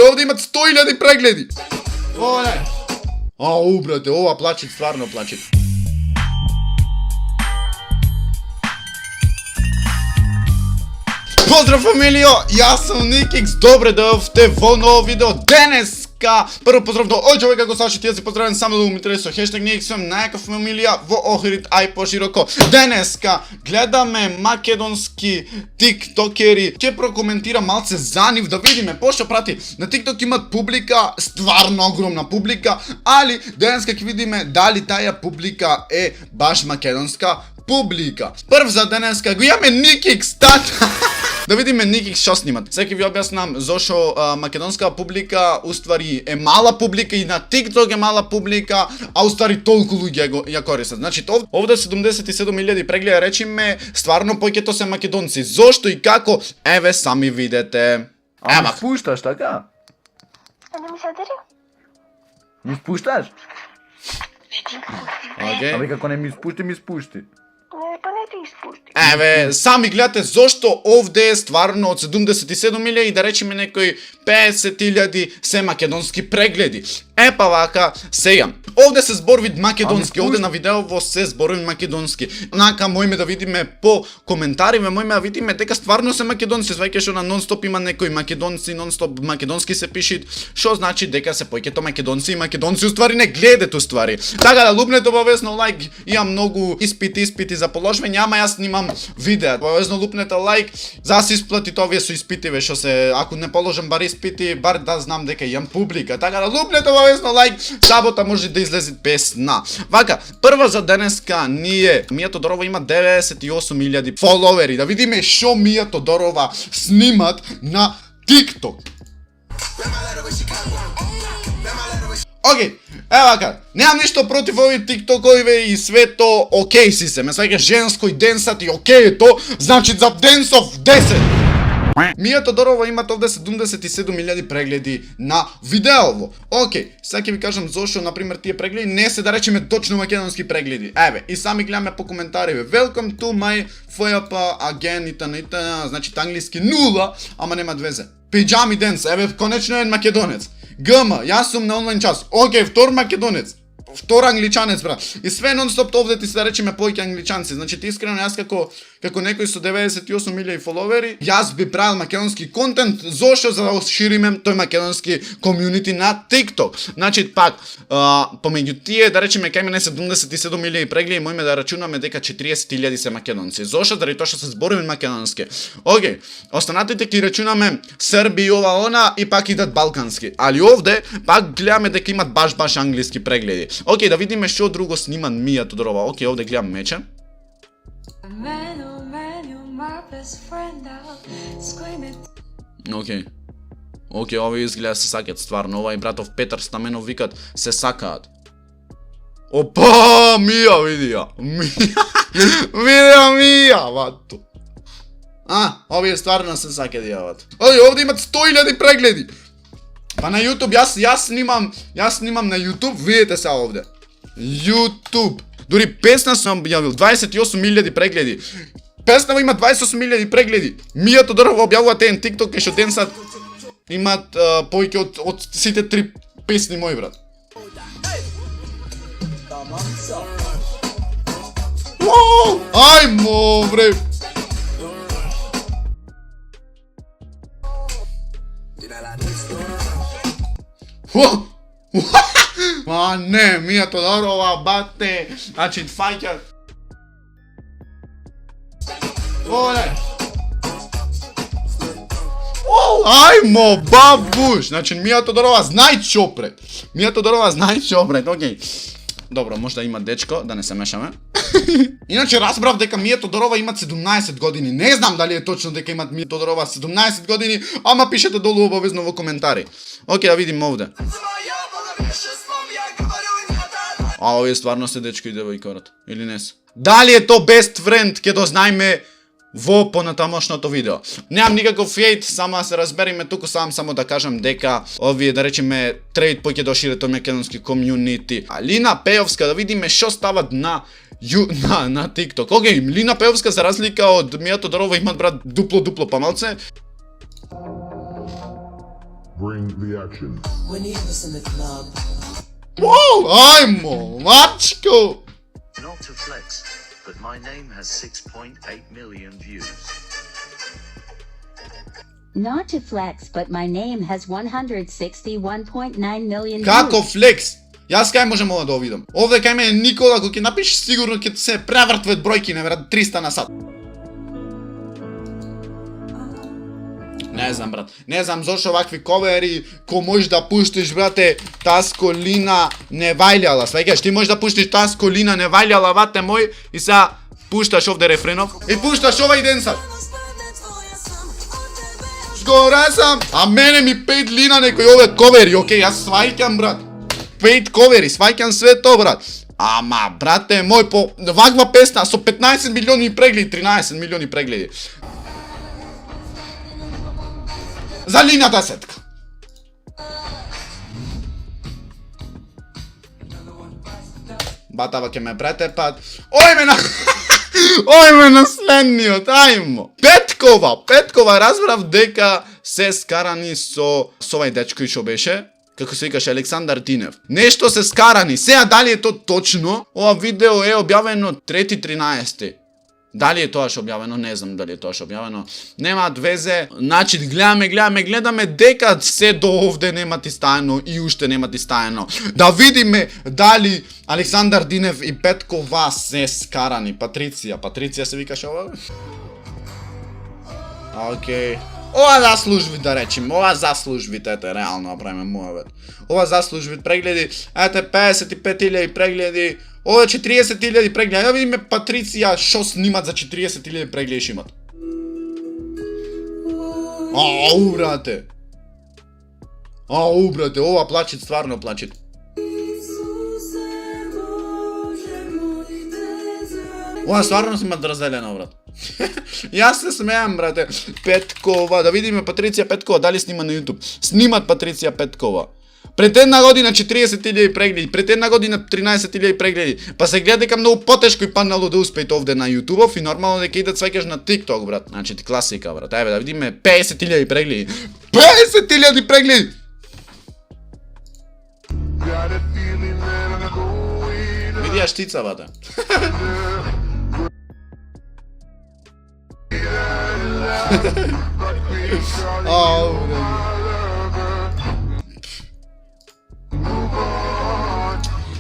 овде имат 100.000 прегледи. О, не. Ау, брате, ова плачет, стварно плачет. Поздрав, фамилио, јас сум Никикс, добре дојавте во ново видео денеска. Прво поздрав до ој човек како Саши, ти ја се поздравен само да му интересува хештег Никикс, сум најакав фамилија во Охрид, ај пошироко. Денеска гледаме македонски тиктокери. Ќе прокоментирам малце за нив да видиме пошто прати. На тикток имат публика, стварно огромна публика, али денеска ќе видиме дали таја публика е баш македонска публика. Прв за денеска го имаме Никикс, тата. Да видиме Никикс што снимат. Сега ви објаснам зошто македонска публика уствари е мала публика и на TikTok е мала публика, а уствари толку луѓе ја користат. Значи овде 77.000 прегледа, речиме, стварно повеќето се македонци. Зошто и како? Еве сами видете. А ми спушташ, така? А не ми се дери? Ми спушташ? Океј. Абе како не ми спушти, ми спушти. Не, па не ти испушти. Еве, сами гледате зошто овде е стварно од 77.000 и да речеме некои 50.000 се македонски прегледи. Па вака, сега, овде се зборови македонски, овде на видеово се зборови македонски. Онака мојме да видиме по коментариве, мојме да видиме дека стварно се македонци, сваќаш што на нонстоп има некои македонци, нонстоп македонски се пишит, што значи дека се повеќето македонци и македонци уствари не гледат уствари. Така да лупнете обавезно лайк, имам многу испити за положвање, ама јас снимам видеа. Обавезно лупнете лайк, за да се исплати овие со испитиве што се, ако не положам бар испити, бар да знам дека имам публика. Така да лупнете обавезно лайк, сабота може да излезе песна. Вака, прва за денеска ние, Мија Тодорова има 98.000 фоловери. Да видиме што Мија Тодорова снимат на TikTok. Океј, вака, немам ништо против овие тиктокови и свето, океј си се, ме сваќаш женско и денсат и океј е то, значи за денсов 10. Мија Тодорова имат овде 77.000 прегледи на видеово. Океј, сега ќе ви кажам зошто, например, тие прегледи не се да речеме точно македонски прегледи. Еве, и сами гледаме по коментариве. Welcome to my FYP again, итана, значи англиски 0, ама нема везе. Пиджами денс, еве, конечно е македонец. ГМ, јас сум на онлайн час. Океј, втор македонец. Втор англичанец, брат. И све нон-стоп овде ти се да речеме повеќе англичанци. Значи ти искрено јас како некој со 98.000 фоловери, јас би правил македонски контент, зошто за да шириме тој македонски комјунити на TikTok. Значи пак, помеѓу тие да речеме кај мене 77.000 прегледи, мојме да рачунаме дека 40.000 се македонци. Зошто? Заради тоа што се збориме македонски. Океј, останатите ќе рачунаме Срби, ова она и пак идат балкански. Али овде пак гледаме дека имат баш англиски прегледи. Океј, да видиме што друго снима Мија Тодорова. Океј, овде гледам мече. Океј, овие изгледа се сакат стварно. Ова и братов Петар Стаменов викат се сакаат. Опа, Мија, види ја. Мија, бато. Овие стварно се сакат јават. Овде имат 100.000 прегледи. Па на YouTube, јас снимам на YouTube, видите се овде. YouTube. Дури песна сум објавил, 28.000 прегледи. Песна има 28.000 прегледи. Мија Тодорова објавува тен TikTok кај што денсат имат повеќе од сите 3 песни мои, брат. Ајмо, бре. Ма не, Мија Тодорова, бате, значи фаќа. Оле. Ајмо, бабуш, значи Мија Тодорова знај што пред. Мија Тодорова знај што пред, океј. Добро, може да има дечко, да не се мешаме. Иначе разбрав дека Мија Тодорова имат 17 години. Не знам дали е точно дека имат Мија Тодорова 17 години, ама пишете долу обавезно во коментари. Океј, да видим овде. Овие стварно се дечко и девојкорат, или не се? Дали е то best friend, ќе дознајме во понатамошното видео. Немам никаков хейт, само се разбериме туку само да кажам дека овие да речеме трейд поќе да шире тој македонски комјунити. Лина Пејовска, да видиме што стават на TikTok. Океј, Лина Пејовска за разлика од Мија Тодорова имат брат дупло помалце. Bring the action. When he was in the club, Wow, ajmo, mačko! Not to flex, but my name has 6.8 million views. Not to flex, but my name has 161.9 million Како views. флекс? Јас кај можам ова да видам? Овде кај мене Никола, кога ќе напишеш сигурно ќе се превртват бројки на веројатно 300 на сат. Не знам, брат. Не знам зошто вакви ковери, ко можеш да пуштиш, брате, Таско Лина не вајлјала. Сваќаш, ти можеш да пуштиш Таско Лина не вајлјала, вате мој, и сега пушташ овде рефренов и пушташ овај ден сад. Згоре сам, а мене ми 5 Лина некој овде ковери, окей, јас сваќам, брат. 5 ковери, сваќам све то, брат. Ама, брате мој, по ваква песна со 15 милиони прегледи, 13 милиони прегледи. За линијата сетка. Батава ќе ме претепат. Ој ме на... Ој ме на следниот, ајмо. Петкова, разбрав дека се скарани со овај дечко и шо беше? Како се викаше, Александар Динев. Нешто се скарани. Сега дали е то точно? Ова видео е објавено 3.13. Дали е тоа што објавено? Не знам дали е тоа што објавено. Немаат везе. Значи, гледаме дека се до овде нема ти стаено и уште нема ти стаено. Да видиме дали Александар Динев и Петкова се скарани. Патриција се викаше ова? Окей. Ова заслужви да речем, ова заслужвите, ете, реално направиме муавет. Ова заслужви прегледи, ете, 55.000 прегледи, ова 40.000 прегледи. Да видиме Патриција шо снимат за 40.000 прегледи шо имат. Ау, брате, ова плачит, стварно плачит. Ова стварно снимат разделено, брат. Јас се смеам, брате. Петкова, да видиме Патриција Петкова дали снима на YouTube. Снимат Патриција Петкова. Пред една година 40.000 прегледи, пред една година 13.000 прегледи. Па се гледа дека многу потешко и паднало да успеете овде на YouTube и нормално дека идат сваќаш на TikTok, брат. Значи класика, брат. Ајде да видиме 50.000 прегледи. 50.000 прегледи. Види ја штица, брате.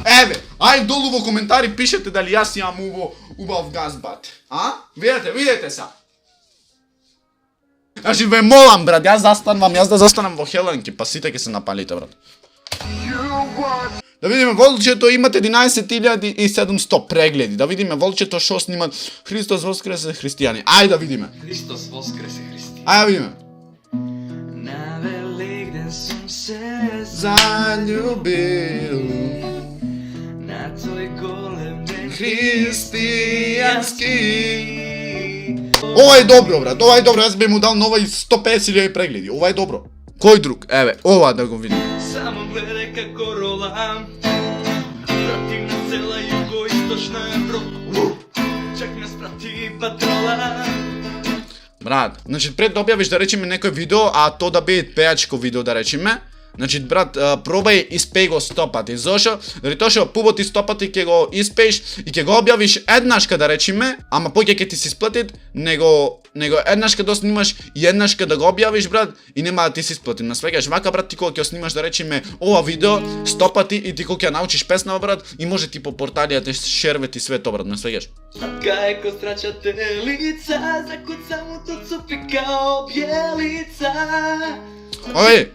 Еве, ај долу во коментари пишете дали јас имам убав газ, бат. А? Видете са. Значи ве молам, брат, јас да застанам во Хеленки, па сите ќе се напалите, брат. Да видиме Волчето имат 11.700 прегледи. Да видиме Волчето шо снимат. Христос воскресе христијани. Ајде да видиме. Христос воскресе христијани. Ајде да видиме. На Великден сум се Заљубил на тој голем ден христијански. Ова е добро, брат. Ова е добро. Јас би му дал нова и 150.000 прегледи. Ова е добро. Кој друг? Еве, ова да го видиме. Само гледај како ролам. Прати на цела југоисточна Европа. Чак не спрати патрола. Брат, значи пред да објавиш да речеме некој видео, а то да биде пејачко видео да речеме, значи брат, пробај испеј го 100 пати. Зошо? Дали тоа што пубот и 100 пати ќе го испеиш и ќе го објавиш еднашка да речеме, ама поќе ќе ти се исплати, него еднашка да снимаш и еднашка да го објавиш, брат, и нема да ти се исплати. Насвегаш вака, брат, ти кога ќе снимаш да речеме ова видео 100 пати и ти кога ќе научиш песна, брат, и може ти по порталите шервети све тоа, брат, насвегаш. Кај ко страчате лица, закуцамото цупи као бјелица. Ој!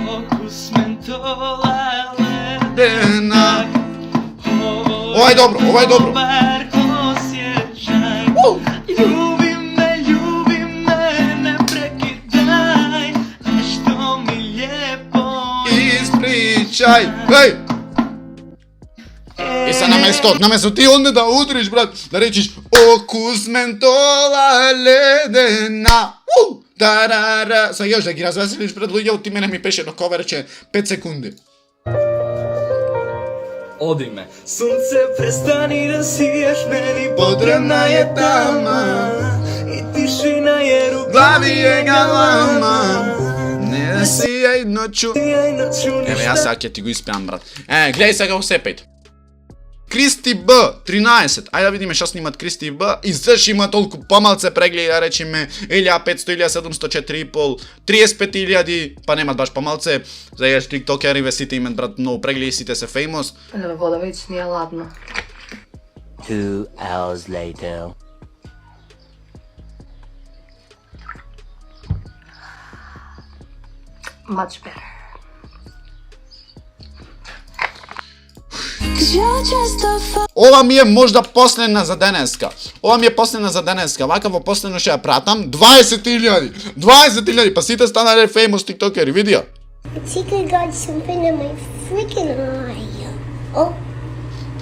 Окус ментола Дена. Ова е добро, ова е добро. Љуби ме, не прекидај, нешто ми љепо Испричај. Еј! И са наместо ти онде да удриш, брат, да речиш окус ментола ледена. Тарара. Сега još да ги развеселиш пред луѓе, ти мене ми пеше на коверче 5 секунди. Оди ме, сунце, престани да сиеш мени, Потребна е тама и тишина е рука. Глави е галама. Не сијај ноќу. Еве, јас сега ќе ти го испеам, брат. Гледај сега го сепајте. Кристи Б, 13. Ајде да видиме што снимат Кристи Б. И заш има толку помалце прегледи, да речеме 1500, 1700, 4,5, 35.000, па немат баш помалце. За јаш тиктокериве сите имат, брат, многу прегледи, сите се феймос. Вода веќе ни е ладна. 2 hours later. Much better. Ова ми е можда последна за денеска. Ова ми е последна за денеска. Вака во последно ќе ја пратам 20.000. 20.000, па сите станале феймос тиктокери, види ја. Chica got something in my freaking eye. Oh,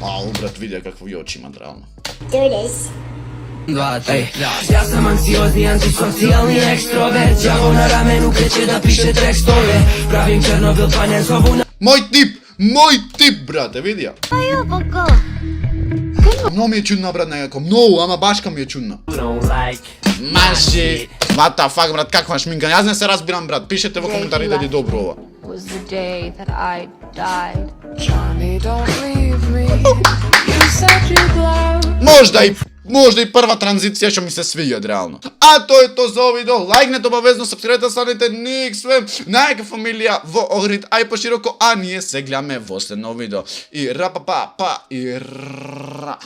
Ау, брат, види ја какво очи има, реално. there it is. Ja sam anciozni, antisocijalni ekstrovert. Đavo na ramenu kreće da piše tekstove. Pravim Černobil, panjan zovu na... Мој тип, брате, види ја. Многу ми е чудна, брат, некако. Многу, ама башка ми е чудна. Маши, what the fuck, брат, каква шминка? Јас не се разбирам, брат. Пишете во коментари дали добро ова. Was the day that I died. Можда и прва транзиција што ми се свиѓа реално. А тоа е тоа за овој видео. Лајкнете обавезно, сапскрабете, станете никсве, најка фамилија во Огрид, ај пошироко, а ние се гледаме во следно видео. И ра па па па и ра.